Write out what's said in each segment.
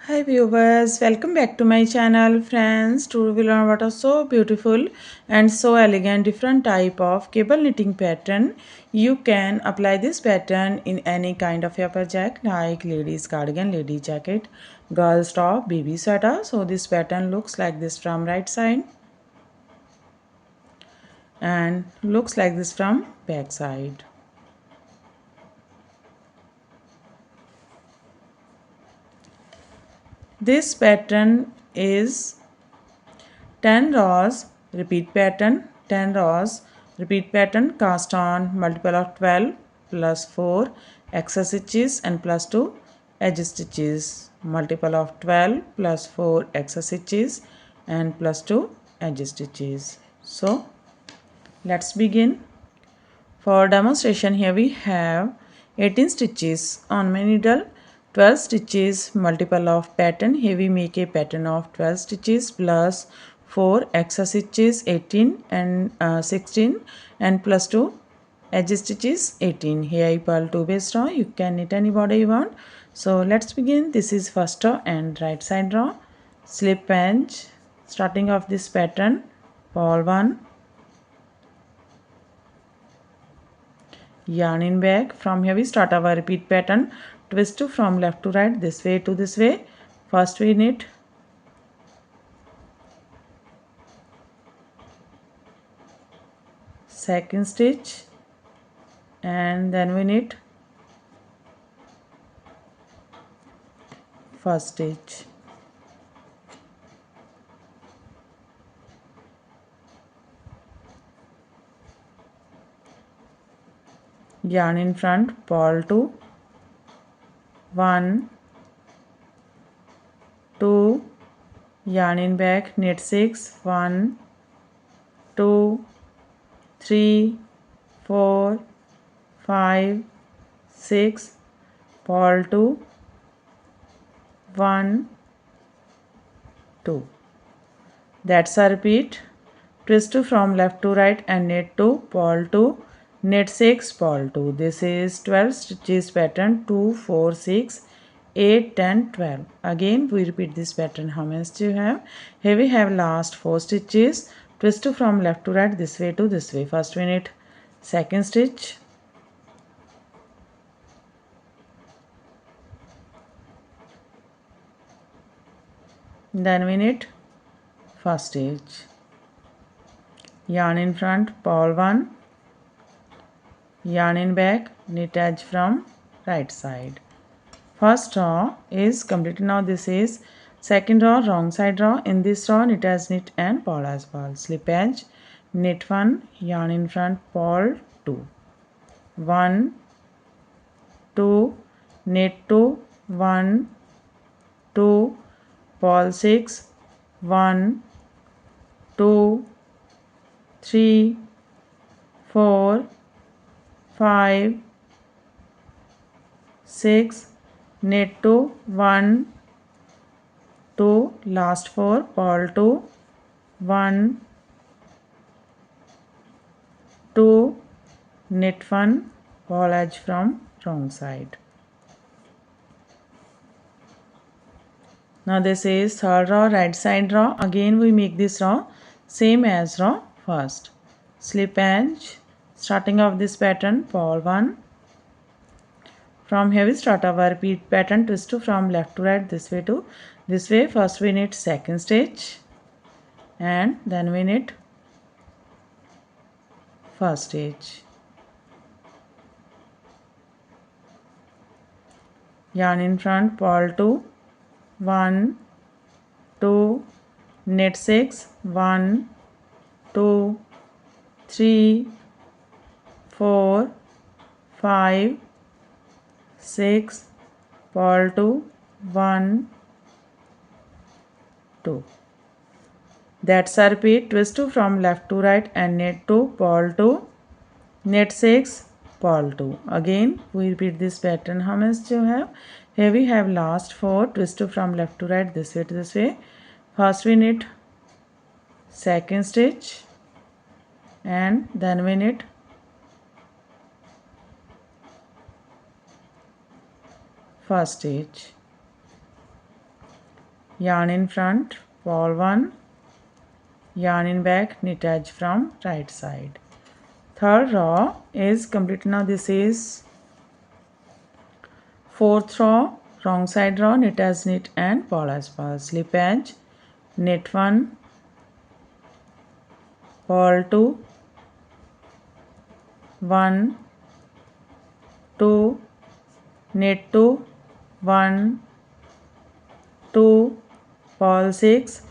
Hi viewers, welcome back to my channel friends. Today we learn what a so beautiful and so elegant different type of cable knitting pattern. You can apply this pattern in any kind of a project like ladies cardigan, lady jacket, girls top, baby sweater. So this pattern looks like this from right side and looks like this from back side. This pattern is 10 rows repeat pattern, 10 rows repeat pattern, cast on multiple of 12 plus 4 excess stitches and plus 2 edge stitches, multiple of 12 plus 4 excess stitches and plus 2 edge stitches. So let's begin. For demonstration, here we have 18 stitches on my needle, 12 stitches, multiple of pattern. Here we make a pattern of 12 stitches plus 4 extra stitches, 18 and 16 and plus 2 edge stitches, 18. Here I purl 2 base row. You can knit any border you want. So let's begin. This is first row and right side row. Slip pinch. Starting of this pattern, purl 1, yarn in back. From here we start our repeat pattern, twist to from left to right, this way to this way. First we knit second stitch and then we knit first stitch. Yarn in front, purl 2, 1, 2, yarn in back, knit 6, 1, 2, 3, 4, 5, 6, purl 2, 1, 2. That's a repeat. Twist 2 from left to right and knit 2, purl 2, knit 6, purl 2. This is 12 stitches pattern, 2, 4, 6, 8, 10, 12. Again we repeat this pattern. How many do you have? Here we have last 4 stitches. Twist 2 from left to right, this way to this way. First we knit second stitch, then we knit first stitch. Yarn in front, purl 1, yarn in back, knit edge from right side. First row is completed. Now this is second row, wrong side row. In this row knit as knit and purl as purl. Slip edge, knit 1, yarn in front, purl 2, 1, 2, knit 2, 1, 2, purl 6, 1, 2, 3, 4, 5, 6, knit 2, 1, 2, last 4, purl 2, 1, 2, knit 1, purl edge from wrong side. Now this is third row, right side row. Again we make this row same as row first. Slip edge, starting of this pattern, purl 1. From here we start our repeat pattern, twist 2 from left to right, this way to this way. First we knit second stitch and then we knit first stitch. Yarn in front, purl 2, 1, 2, knit 6, 1, 2, 3, 4, 5, 6, purl 2, 1, 2. That's a repeat. Twist 2 from left to right and knit 2, purl 2, knit 6, purl 2. Again we repeat this pattern. How many do you have? Here we have last 4. Twist 2 from left to right, this way to this way. First we knit second stitch and then we knit first stitch. yarn in front, purl 1, yarn in back, knit edge from right side. Third row is complete. Now this is fourth row, wrong side row, knit as knit and purl as purl. Slip edge, knit 1, purl 2, 1, 2, knit 2, 1, 2, purl 6,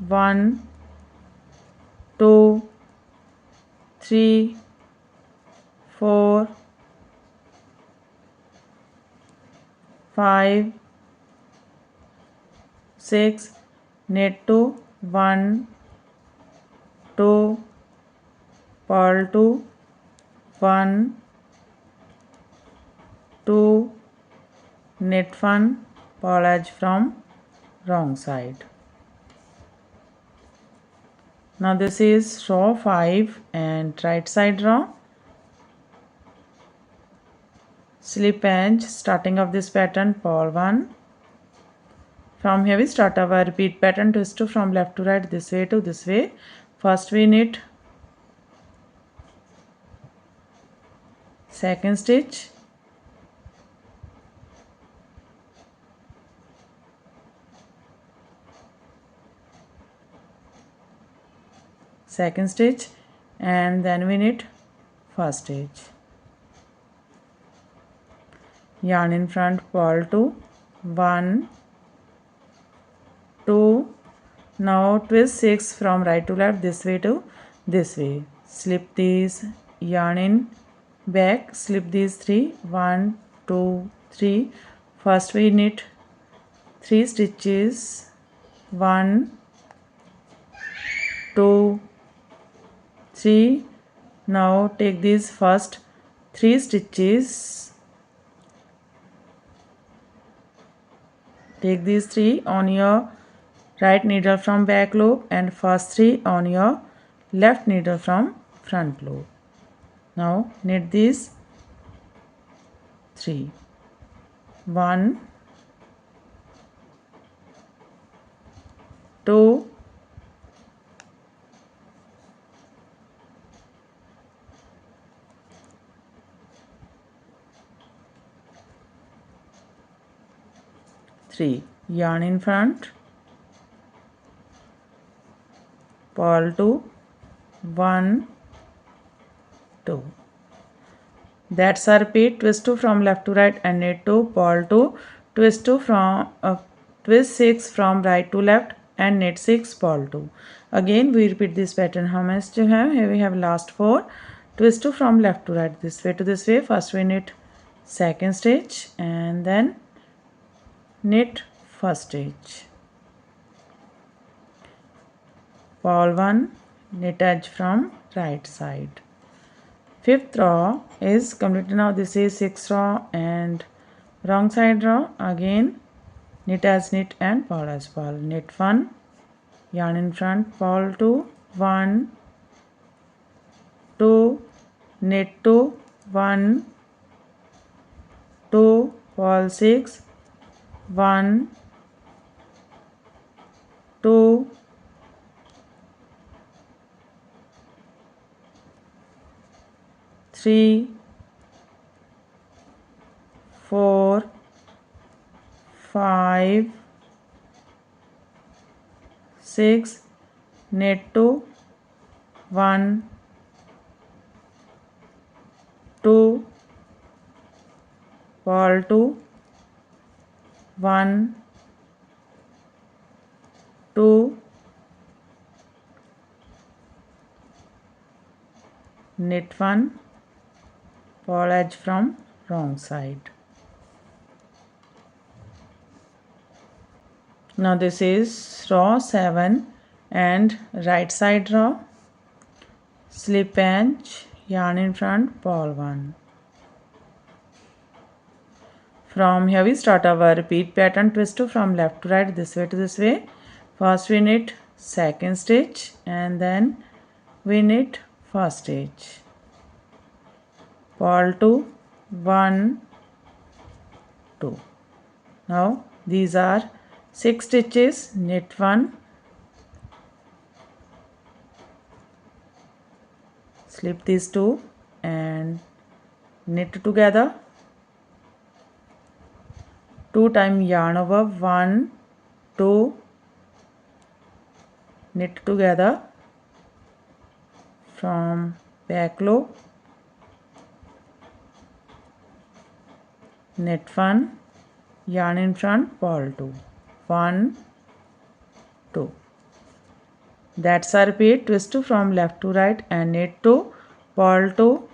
1, 2, 3, 4, 5, 6, knit 2, 1, 2, purl 2, 1, 2, knit 1, purl edge from wrong side. Now this is row 5 and right side row. Slip edge, starting of this pattern, purl 1. From here we start our repeat pattern, twist 2 from left to right, this way to this way. First we knit second stitch, second stitch, and then we knit first stitch. Yarn in front, purl 2, 1, 2. Now twist 6 from right to left, this way to this way. Slip these, yarn in back, slip these 3, 1, 2, 3. First we knit 3 stitches, 1, 2, 3. Now take these first 3 stitches, take these 3 on your right needle from back loop and first 3 on your left needle from front loop. Now knit these 3, 1, 2, 3. Yarn in front, purl 2, 1, 2. That's a repeat. Twist 2 from left to right and knit 2, purl 2, twist 2 from twist 6 from right to left and knit 6, purl 2. Again we repeat this pattern. How much do you have? Here we have last 4. Twist 2 from left to right, this way to this way. First we knit second stitch and then knit first stitch, purl 1, knit edge from right side. Fifth row is complete. Now this is sixth row and wrong side row. Again knit as knit and purl as purl. Knit 1, yarn in front, purl 2, 1, 2, knit 2, 1, 2, purl 6, 1, 2, 3, 4, 5, 6, knit 2, 1, 2, purl 2, 1, 2, knit 1, purl edge from wrong side. Now this is row 7 and right side row. Slip edge, yarn in front, purl 1. From here we start our repeat pattern, twist 2 from left to right, this way to this way. First we knit second stitch and then we knit first stitch, purl 2, 1, 2. Now these are 6 stitches, knit 1, slip these 2 and knit together, 2 times yarn over, 1, 2, knit together from back loop, knit 1, yarn in front, purl 2, 1, 2. That's a repeat. Twist 2 from left to right and knit 2, purl 2,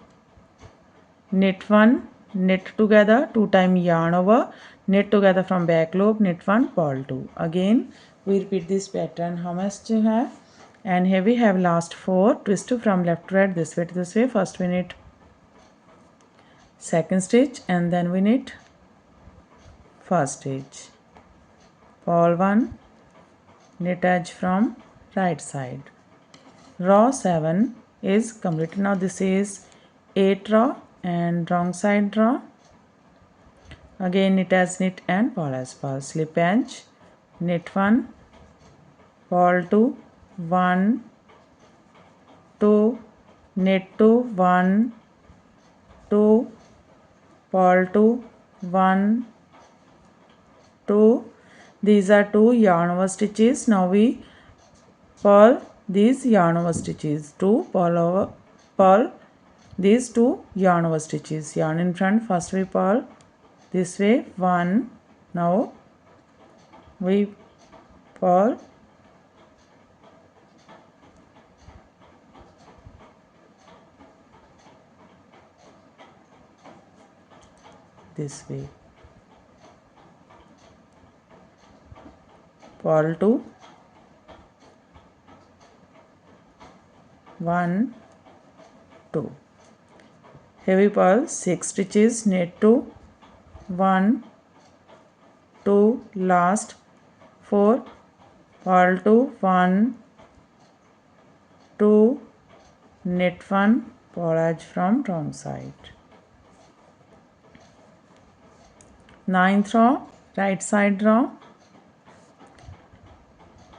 knit 1, knit together, 2 times yarn over, knit together from back loop, knit 1, purl 2. Again we repeat this pattern. How much you have? And here we have last 4. Twist 2 from left to right, this way to this way. First we knit second stitch and then we knit first stitch, purl 1, knit edge from right side. Row 7 is completed. Now this is 8 row and wrong side row. Again knit as knit and purl as purl. Slip edge, knit 1, purl 2, 1, 2, knit 2, 1, 2, purl 2, 1, 2. These are 2 yarn over stitches. Now we purl these yarn over stitches, 2 purl these 2 yarn over stitches, yarn in front. First we purl this way, 1, now we purl this way, purl 2, 1, 2. Here we purl 6 stitches, knit 2, 1, 2, last 4, purl 2, 1, 2, knit 1, purl edge from wrong side. 9th row, right side row,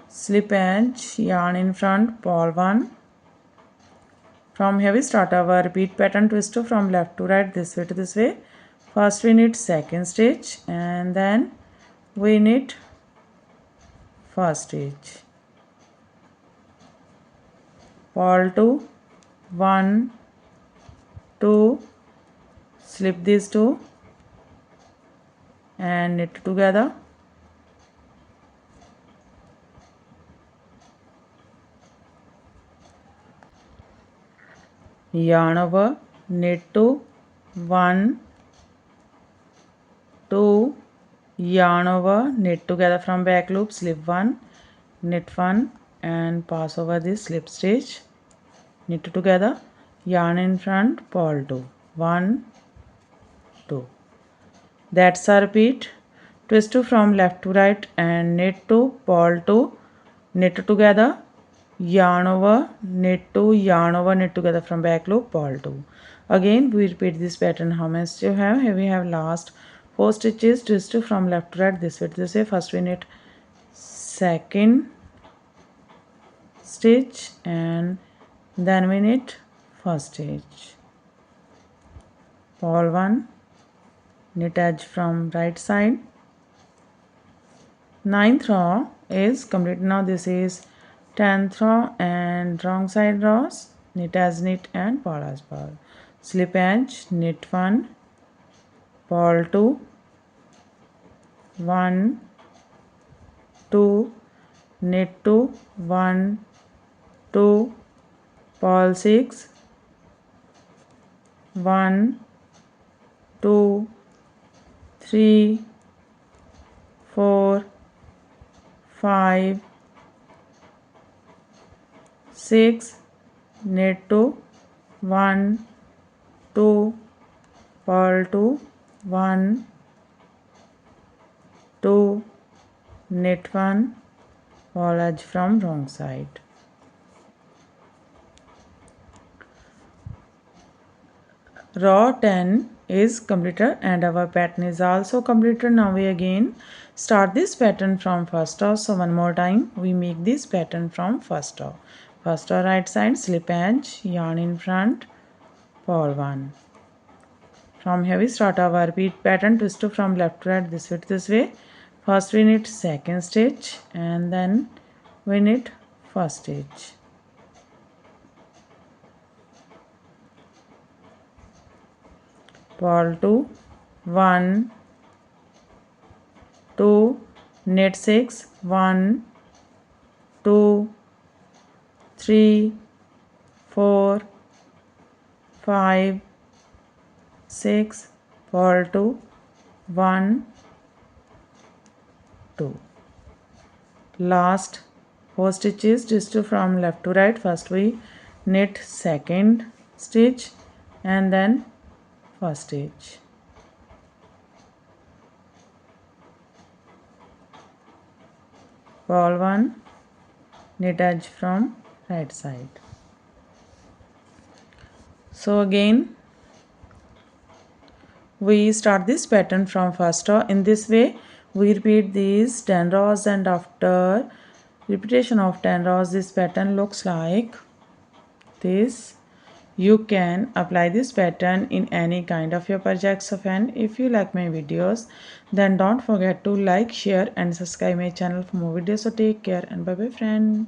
slip edge, yarn in front, purl 1. From here we start our repeat pattern. Twist 2 from left to right, this way to this way. First we knit second stitch and then we knit first stitch, purl 2, 1, 2, slip these 2 and knit together, yarn over, knit 2, 1, 2, yarn over, knit together from back loop, slip 1, knit 1 and pass over this slip stitch, knit together, yarn in front, purl 2, 1, 2. That's a repeat. Twist 2 from left to right and knit 2, purl 2, knit together, yarn over, knit 2, yarn over, knit together from back loop, purl 2. Again we repeat this pattern. How much you have? Here we have last 4 stitches. Twist 2 from left to right, this way to this way. First we knit second stitch and then we knit first stitch, purl 1, knit edge from right side. 9th row is complete. Now this is 10th row and wrong side rows, knit as knit and purl as purl. Slip edge, knit 1, purl 2, 1, 2, knit 2, 1, 2, purl 6, 1, 2, 3, 4, 5, 6, knit 2, 1, 2, purl 2, 1, 2, knit 1, purl edge from wrong side. Row 10 is completed and our pattern is also completed. Now we again start this pattern from first row. So one more time we make this pattern from first row. First row right side, slip edge, yarn in front, purl 1. From here we start our repeat pattern, twist from left to right, this way. First we knit second stitch and then we knit first stitch. Purl 2, 1, 2, knit 6, 1, 2, 3, 4, 5, 6, purl 2, 1, 2. Last 4 stitches twist from left to right. First we knit second stitch and then first stitch. Purl 1, knit edge from right side. So again we start this pattern from first row. In this way we repeat these 10 rows, and after repetition of 10 rows this pattern looks like this. You can apply this pattern in any kind of your projects of hand. If you like my videos, then don't forget to like, share and subscribe my channel for more videos. So take care and bye bye friend.